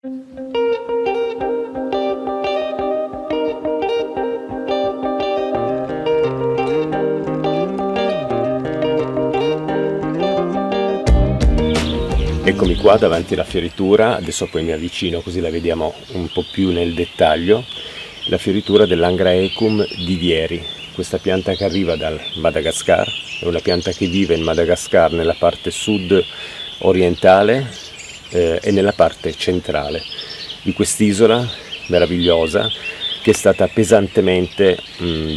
Eccomi qua davanti alla fioritura, adesso poi mi avvicino così la vediamo un po' più nel dettaglio, la fioritura dell'Angraecum didieri, questa pianta che arriva dal Madagascar, è una pianta che vive in Madagascar nella parte sud orientale e nella parte centrale di quest'isola meravigliosa che è stata pesantemente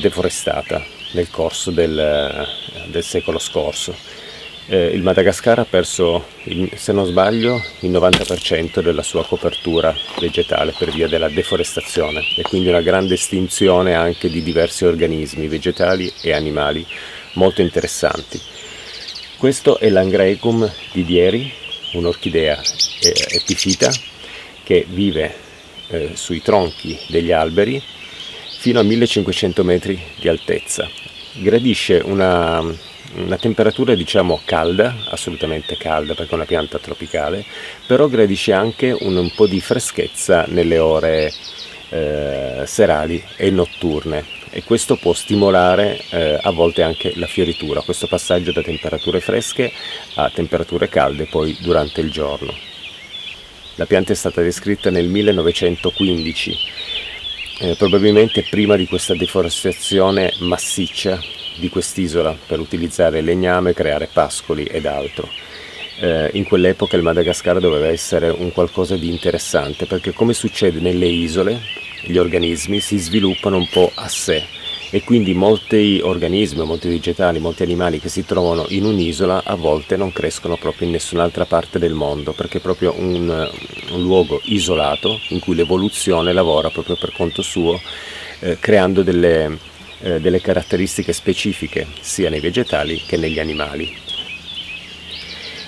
deforestata nel corso del secolo scorso. Il Madagascar ha perso, se non sbaglio, il 90% della sua copertura vegetale per via della deforestazione e quindi una grande estinzione anche di diversi organismi vegetali e animali molto interessanti. Questo è l'Angraecum didieri, un'orchidea epifita che vive sui tronchi degli alberi fino a 1500 metri di altezza. Gradisce una temperatura diciamo calda, assolutamente calda perché è una pianta tropicale, però gradisce anche un po' di freschezza nelle ore serali e notturne e questo può stimolare a volte anche la fioritura, questo passaggio da temperature fresche a temperature calde poi durante il giorno. La pianta è stata descritta nel 1915, probabilmente prima di questa deforestazione massiccia di quest'isola per utilizzare legname, creare pascoli ed altro. In quell'epoca il Madagascar doveva essere un qualcosa di interessante perché, come succede nelle isole, gli organismi si sviluppano un po' a sé e quindi molti organismi, molti vegetali, molti animali che si trovano in un'isola a volte non crescono proprio in nessun'altra parte del mondo perché è proprio un luogo isolato in cui l'evoluzione lavora proprio per conto suo, creando delle caratteristiche specifiche sia nei vegetali che negli animali.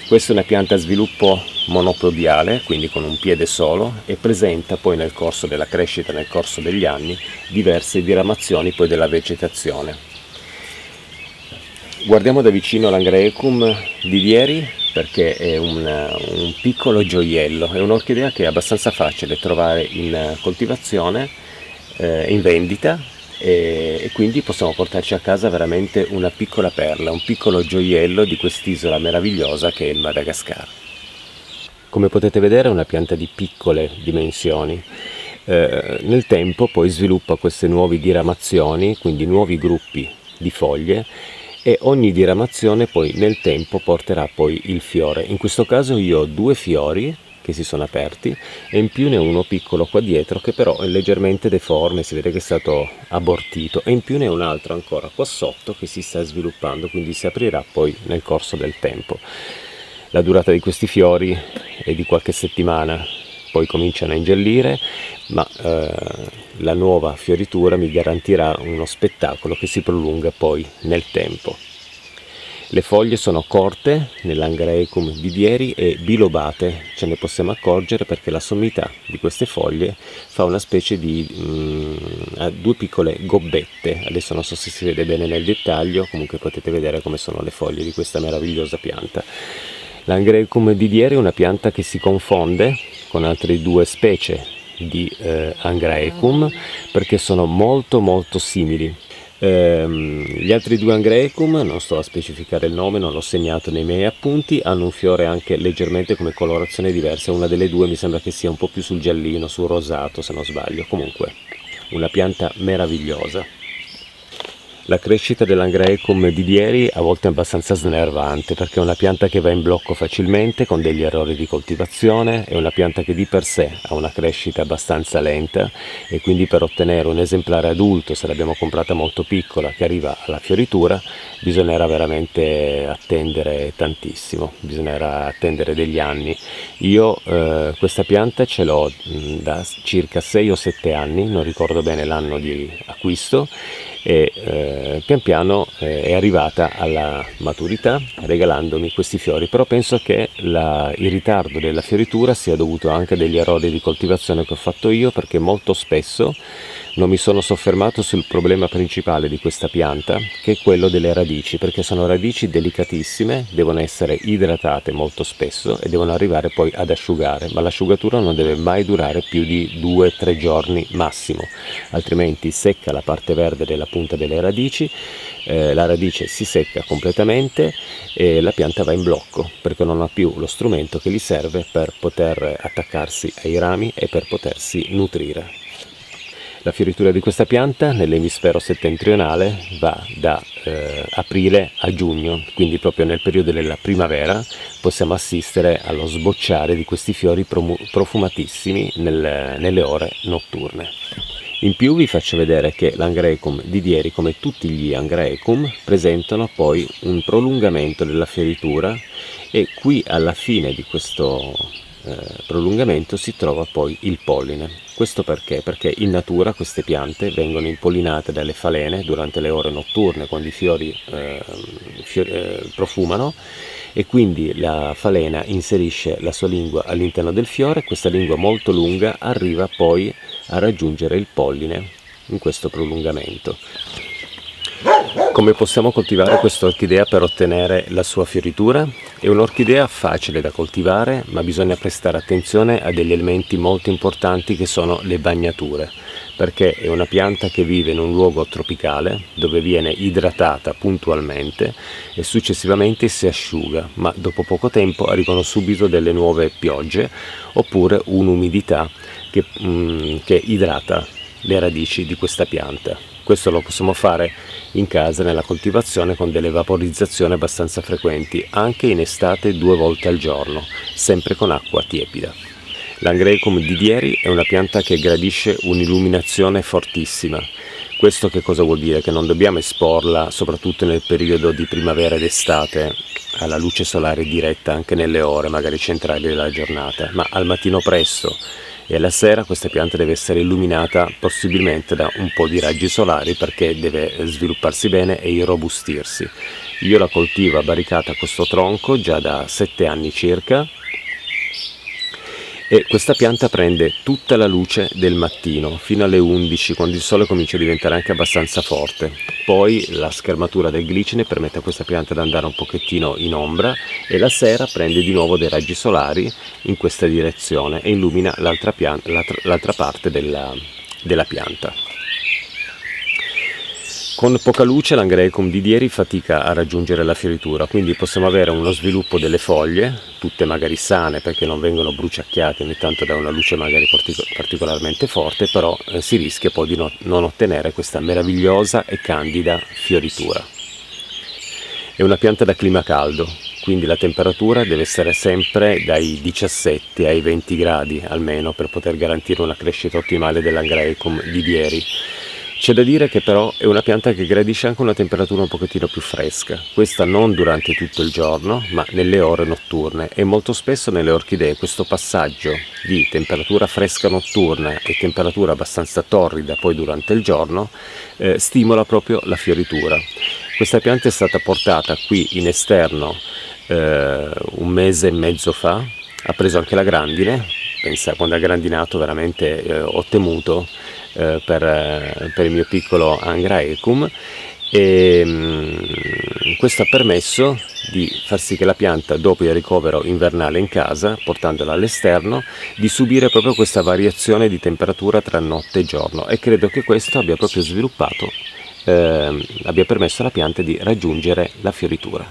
Questa è una pianta a sviluppo monopodiale, quindi con un piede solo, e presenta poi nel corso della crescita, nel corso degli anni, diverse diramazioni poi della vegetazione. Guardiamo da vicino l'Angraecum didieri perché è un piccolo gioiello, è un'orchidea che è abbastanza facile trovare in coltivazione, in vendita, e quindi possiamo portarci a casa veramente una piccola perla, un piccolo gioiello di quest'isola meravigliosa che è il Madagascar. Come potete vedere è una pianta di piccole dimensioni, nel tempo poi sviluppa queste nuove diramazioni, quindi nuovi gruppi di foglie e ogni diramazione poi nel tempo porterà poi il fiore. In questo caso io ho 2 fiori che si sono aperti e in più ne ho uno piccolo qua dietro che però è leggermente deforme, si vede che è stato abortito, e in più ne ho un altro ancora qua sotto che si sta sviluppando, quindi si aprirà poi nel corso del tempo. La durata di questi fiori è di qualche settimana, poi cominciano a ingiallire, ma la nuova fioritura mi garantirà uno spettacolo che si prolunga poi nel tempo. Le foglie sono corte nell'Angraecum didieri e bilobate, ce ne possiamo accorgere perché la sommità di queste foglie fa una specie di 2 piccole gobbette. Adesso non so se si vede bene nel dettaglio, comunque potete vedere come sono le foglie di questa meravigliosa pianta. L'Angraecum didieri è una pianta che si confonde con altre 2 specie di Angraecum perché sono molto molto simili. Gli altri 2 Angraecum, non sto a specificare il nome, non l'ho segnato nei miei appunti, hanno un fiore anche leggermente come colorazione diversa, una delle 2 mi sembra che sia un po' più sul giallino, sul rosato se non sbaglio, comunque una pianta meravigliosa. La crescita dell'Angraecum didieri a volte è abbastanza snervante perché è una pianta che va in blocco facilmente con degli errori di coltivazione, è una pianta che di per sé ha una crescita abbastanza lenta e quindi per ottenere un esemplare adulto, se l'abbiamo comprata molto piccola che arriva alla fioritura, bisognerà veramente attendere tantissimo, bisognerà attendere degli anni. Io questa pianta ce l'ho da circa 6 o 7 anni, non ricordo bene l'anno di acquisto, e pian piano è arrivata alla maturità regalandomi questi fiori, però penso che il ritardo della fioritura sia dovuto anche a degli errori di coltivazione che ho fatto io, perché molto spesso non mi sono soffermato sul problema principale di questa pianta, che è quello delle radici, perché sono radici delicatissime, devono essere idratate molto spesso e devono arrivare poi ad asciugare, ma l'asciugatura non deve mai durare più di 2-3 giorni massimo, altrimenti secca la parte verde della punta delle radici, la radice si secca completamente e la pianta va in blocco, perché non ha più lo strumento che gli serve per poter attaccarsi ai rami e per potersi nutrire. La fioritura di questa pianta nell'emisfero settentrionale va da aprile a giugno, quindi proprio nel periodo della primavera possiamo assistere allo sbocciare di questi fiori profumatissimi nelle ore notturne. In più vi faccio vedere che l'Angraecum didieri, come tutti gli Angraecum, presentano poi un prolungamento della fioritura e qui alla fine di questo prolungamento si trova poi il polline. Questo perché? Perché in natura queste piante vengono impollinate dalle falene durante le ore notturne, quando i fiori profumano, e quindi la falena inserisce la sua lingua all'interno del fiore. Questa lingua molto lunga arriva poi a raggiungere il polline in questo prolungamento. Come possiamo coltivare questa orchidea per ottenere la sua fioritura? È un'orchidea facile da coltivare, ma bisogna prestare attenzione a degli elementi molto importanti che sono le bagnature, perché è una pianta che vive in un luogo tropicale dove viene idratata puntualmente e successivamente si asciuga, ma dopo poco tempo arrivano subito delle nuove piogge oppure un'umidità che idrata le radici di questa pianta. Questo lo possiamo fare in casa nella coltivazione con delle vaporizzazioni abbastanza frequenti, anche in estate 2 volte al giorno, sempre con acqua tiepida. L'Angraecum didieri è una pianta che gradisce un'illuminazione fortissima. Questo che cosa vuol dire? Che non dobbiamo esporla, soprattutto nel periodo di primavera ed estate, alla luce solare diretta anche nelle ore magari centrali della giornata, ma al mattino presto e alla sera questa pianta deve essere illuminata possibilmente da un po' di raggi solari, perché deve svilupparsi bene e irrobustirsi. Io la coltivo abbaricata a questo tronco già da 7 anni circa, e questa pianta prende tutta la luce del mattino fino alle 11, quando il sole comincia a diventare anche abbastanza forte. Poi la schermatura del glicine permette a questa pianta di andare un pochettino in ombra e la sera prende di nuovo dei raggi solari in questa direzione e illumina l'altra parte della pianta. Con poca luce l'Angraecum didieri fatica a raggiungere la fioritura, quindi possiamo avere uno sviluppo delle foglie, tutte magari sane perché non vengono bruciacchiate ogni tanto da una luce magari particolarmente forte, però si rischia poi di non ottenere questa meravigliosa e candida fioritura. È una pianta da clima caldo, quindi la temperatura deve essere sempre dai 17 ai 20 gradi almeno per poter garantire una crescita ottimale dell'Angraecum didieri. C'è da dire che però è una pianta che gradisce anche una temperatura un pochettino più fresca, questa non durante tutto il giorno ma nelle ore notturne, e molto spesso nelle orchidee questo passaggio di temperatura fresca notturna e temperatura abbastanza torrida poi durante il giorno stimola proprio la fioritura. Questa pianta è stata portata qui in esterno 1 mese e mezzo fa, ha preso anche la grandine. Pensa, quando ha grandinato veramente ho temuto per il mio piccolo Angraecum, e questo ha permesso di far sì che la pianta, dopo il ricovero invernale in casa, portandola all'esterno, di subire proprio questa variazione di temperatura tra notte e giorno, e credo che questo abbia proprio sviluppato, abbia permesso alla pianta di raggiungere la fioritura.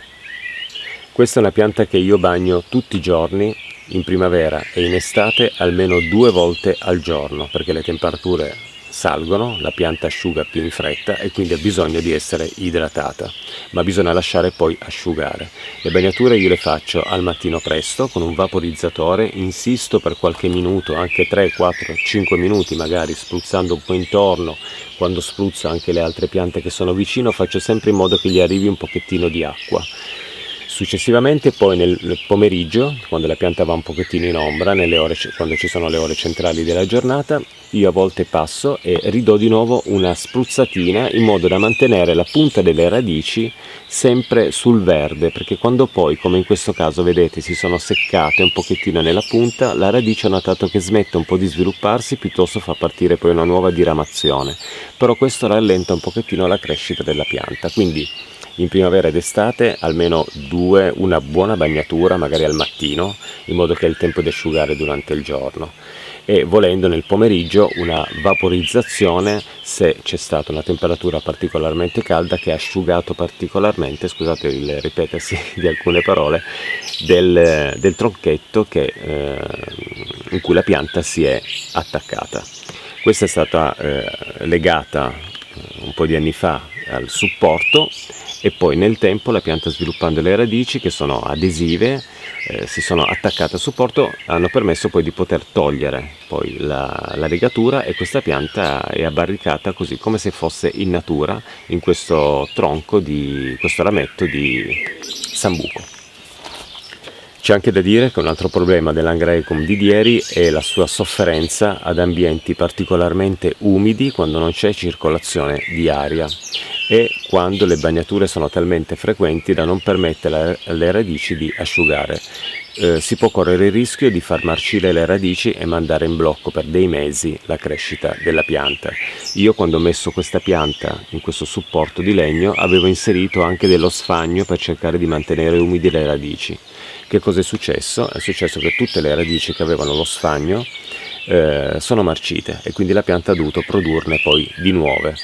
Questa è una pianta che io bagno tutti i giorni, in primavera e in estate almeno 2 volte al giorno, perché le temperature salgono, la pianta asciuga più in fretta e quindi ha bisogno di essere idratata, ma bisogna lasciare poi asciugare. Le bagnature io le faccio al mattino presto con un vaporizzatore, insisto per qualche minuto, anche 3, 4, 5 minuti magari, spruzzando un po' intorno. Quando spruzzo anche le altre piante che sono vicino faccio sempre in modo che gli arrivi un pochettino di acqua. Successivamente poi nel pomeriggio, quando la pianta va un pochettino in ombra, quando ci sono le ore centrali della giornata, io a volte passo e ridò di nuovo una spruzzatina in modo da mantenere la punta delle radici sempre sul verde, perché quando poi, come in questo caso vedete, si sono seccate un pochettino nella punta, la radice ho notato che smette un po' di svilupparsi, piuttosto fa partire poi una nuova diramazione, però questo rallenta un pochettino la crescita della pianta, quindi in primavera ed estate almeno una buona bagnatura, magari al mattino, in modo che hai il tempo di asciugare durante il giorno, e volendo nel pomeriggio una vaporizzazione se c'è stata una temperatura particolarmente calda che ha asciugato particolarmente, scusate il ripetersi di alcune parole, del tronchetto in cui la pianta si è attaccata. Questa è stata legata un po' di anni fa al supporto, e poi nel tempo la pianta, sviluppando le radici che sono adesive, si sono attaccate al supporto, hanno permesso poi di poter togliere poi la legatura, e questa pianta è abbarricata così come se fosse in natura in questo tronco questo rametto di sambuco. C'è anche da dire che un altro problema dell'Angraecum didieri è la sua sofferenza ad ambienti particolarmente umidi, quando non c'è circolazione di aria e quando le bagnature sono talmente frequenti da non permettere alle radici di asciugare. Si può correre il rischio di far marcire le radici e mandare in blocco per dei mesi la crescita della pianta. Io, quando ho messo questa pianta in questo supporto di legno, avevo inserito anche dello sfagno per cercare di mantenere umide le radici. Che cosa è successo? È successo che tutte le radici che avevano lo sfagno sono marcite, e quindi la pianta ha dovuto produrne poi di nuove.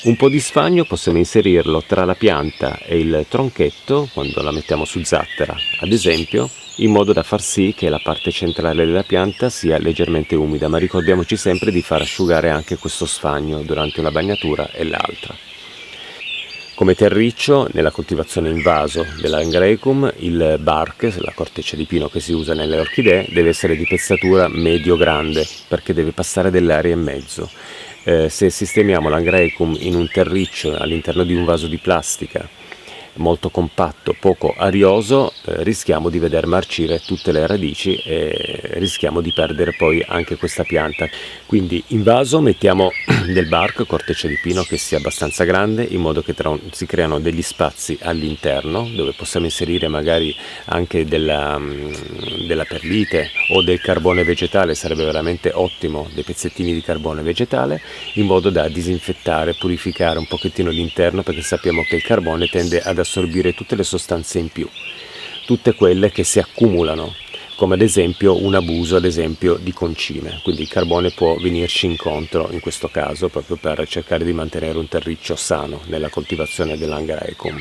Un po' di sfagno possiamo inserirlo tra la pianta e il tronchetto quando la mettiamo su zattera, ad esempio, in modo da far sì che la parte centrale della pianta sia leggermente umida, ma ricordiamoci sempre di far asciugare anche questo sfagno durante una bagnatura e l'altra. Come terriccio, nella coltivazione in vaso dell'Angraecum, il bark, la corteccia di pino che si usa nelle orchidee, deve essere di pezzatura medio-grande, perché deve passare dell'aria in mezzo. Se sistemiamo l'Angraecum in un terriccio all'interno di un vaso di plastica molto compatto, poco arioso, rischiamo di veder marcire tutte le radici e rischiamo di perdere poi anche questa pianta. Quindi in vaso mettiamo del bark, corteccia di pino, che sia abbastanza grande, in modo che si creano degli spazi all'interno dove possiamo inserire magari anche della perlite o del carbone vegetale, sarebbe veramente ottimo, dei pezzettini di carbone vegetale, in modo da disinfettare, purificare un pochettino l'interno, perché sappiamo che il carbone tende ad assorbire tutte le sostanze in più, tutte quelle che si accumulano, come ad esempio un abuso di concime. Quindi il carbone può venirci incontro in questo caso, proprio per cercare di mantenere un terriccio sano nella coltivazione dell'Angraecum.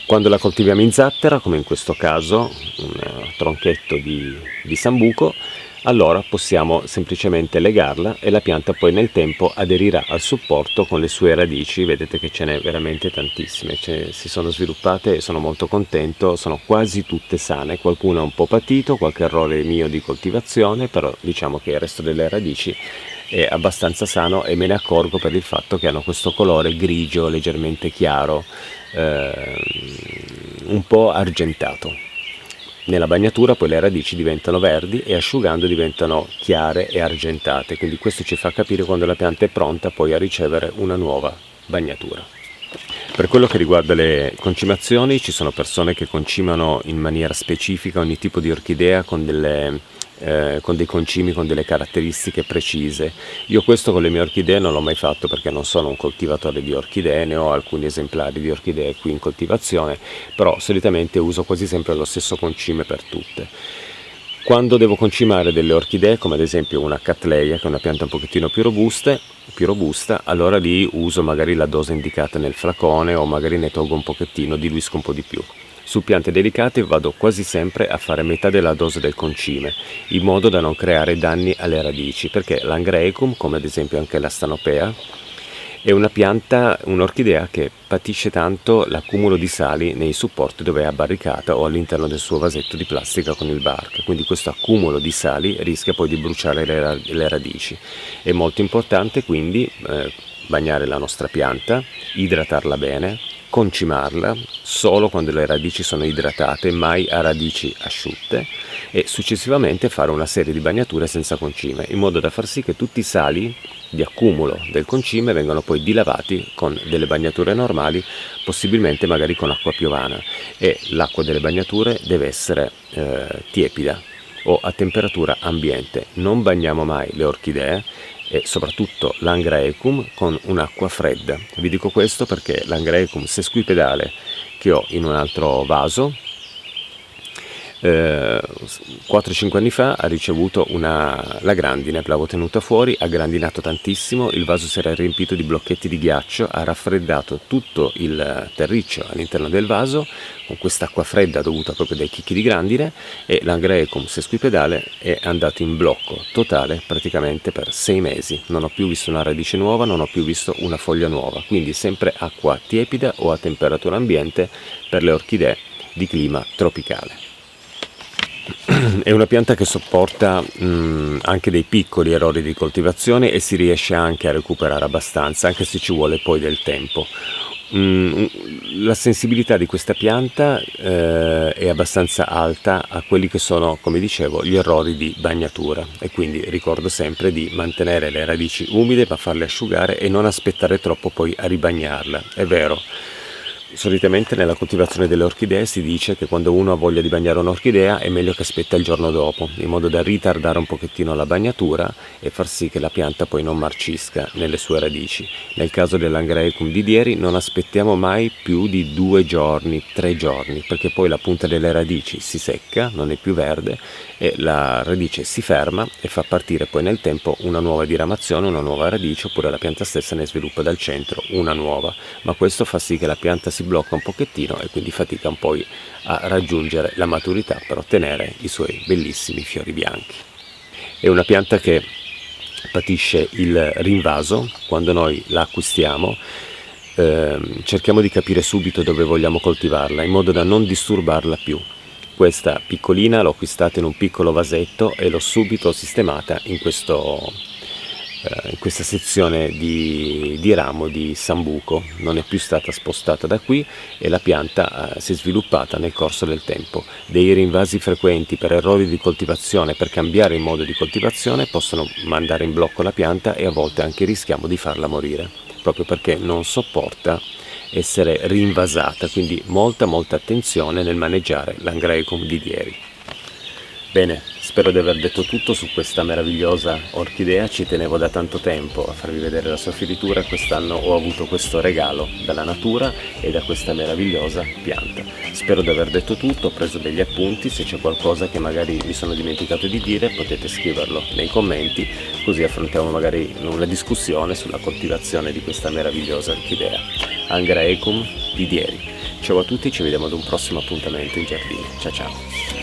Quando la coltiviamo in zattera, come in questo caso un tronchetto di sambuco, allora possiamo semplicemente legarla e la pianta poi nel tempo aderirà al supporto con le sue radici. Vedete che ce n'è veramente tantissime, si sono sviluppate e sono molto contento, sono quasi tutte sane, qualcuno ha un po' patito, qualche errore mio di coltivazione, però diciamo che il resto delle radici è abbastanza sano, e me ne accorgo per il fatto che hanno questo colore grigio leggermente chiaro, un po' argentato. Nella bagnatura poi le radici diventano verdi e asciugando diventano chiare e argentate, quindi questo ci fa capire quando la pianta è pronta poi a ricevere una nuova bagnatura. Per quello che riguarda le concimazioni, ci sono persone che concimano in maniera specifica ogni tipo di orchidea con dei concimi con delle caratteristiche precise. Io questo con le mie orchidee non l'ho mai fatto, perché non sono un coltivatore di orchidee, ne ho alcuni esemplari di orchidee qui in coltivazione, però solitamente uso quasi sempre lo stesso concime per tutte. Quando devo concimare delle orchidee, come ad esempio una Cattleya, che è una pianta un pochettino più robusta, allora lì uso magari la dose indicata nel flacone, o magari ne tolgo un pochettino, diluisco un po' di più. Su piante delicate vado quasi sempre a fare metà della dose del concime, in modo da non creare danni alle radici, perché l'Angraecum, come ad esempio anche la Stanopea, è un'orchidea che patisce tanto l'accumulo di sali nei supporti dove è abbarricata o all'interno del suo vasetto di plastica con il bark. Quindi questo accumulo di sali rischia poi di bruciare le radici. È molto importante quindi bagnare la nostra pianta, idratarla bene, concimarla solo quando le radici sono idratate, mai a radici asciutte, e successivamente fare una serie di bagnature senza concime, in modo da far sì che tutti i sali di accumulo del concime vengano poi dilavati con delle bagnature normali, possibilmente magari con acqua piovana, e l'acqua delle bagnature deve essere tiepida o a temperatura ambiente. Non bagniamo mai le orchidee e soprattutto l'Angraecum con un'acqua fredda. Vi dico questo perché l'Angraecum sesquipedale che ho in un altro vaso 4-5 anni fa ha ricevuto la grandine, l'avevo tenuta fuori, ha grandinato tantissimo, il vaso si era riempito di blocchetti di ghiaccio, ha raffreddato tutto il terriccio all'interno del vaso con quest'acqua fredda dovuta proprio dai chicchi di grandine, e l'Angraecum sesquipedale è andato in blocco totale praticamente per 6 mesi. Non ho più visto una radice nuova, non ho più visto una foglia nuova, quindi sempre acqua tiepida o a temperatura ambiente per le orchidee di clima tropicale. È una pianta che sopporta anche dei piccoli errori di coltivazione e si riesce anche a recuperare abbastanza, anche se ci vuole poi del tempo. La sensibilità di questa pianta è abbastanza alta a quelli che sono, come dicevo, gli errori di bagnatura, e quindi ricordo sempre di mantenere le radici umide ma farle asciugare e non aspettare troppo poi a ribagnarla. È vero, solitamente nella coltivazione delle orchidee si dice che quando uno ha voglia di bagnare un'orchidea è meglio che aspetta il giorno dopo, in modo da ritardare un pochettino la bagnatura e far sì che la pianta poi non marcisca nelle sue radici. Nel caso dell'Angraecum didieri non aspettiamo mai più di 2 giorni, 3 giorni, perché poi la punta delle radici si secca, non è più verde, e la radice si ferma e fa partire poi nel tempo una nuova diramazione, una nuova radice, oppure la pianta stessa ne sviluppa dal centro una nuova, ma questo fa sì che la pianta si blocca un pochettino e quindi fatica un po' a raggiungere la maturità per ottenere i suoi bellissimi fiori bianchi. È una pianta che patisce il rinvaso. Quando noi la acquistiamo cerchiamo di capire subito dove vogliamo coltivarla, in modo da non disturbarla più. Questa piccolina l'ho acquistata in un piccolo vasetto e l'ho subito sistemata in questa sezione di ramo di sambuco. Non è più stata spostata da qui e la pianta si è sviluppata nel corso del tempo. Dei rinvasi frequenti per errori di coltivazione, per cambiare il modo di coltivazione, possono mandare in blocco la pianta e a volte anche rischiamo di farla morire, proprio perché non sopporta essere rinvasata. Quindi molta attenzione nel maneggiare l'Angraecum didieri. Bene, spero di aver detto tutto su questa meravigliosa orchidea. Ci tenevo da tanto tempo a farvi vedere la sua fioritura. Quest'anno ho avuto questo regalo dalla natura e da questa meravigliosa pianta. Spero di aver detto tutto, ho preso degli appunti. Se c'è qualcosa che magari mi sono dimenticato di dire potete scriverlo nei commenti, così affrontiamo magari una discussione sulla coltivazione di questa meravigliosa orchidea Angraecum didieri. Ciao a tutti, ci vediamo ad un prossimo appuntamento in giardino. Ciao ciao!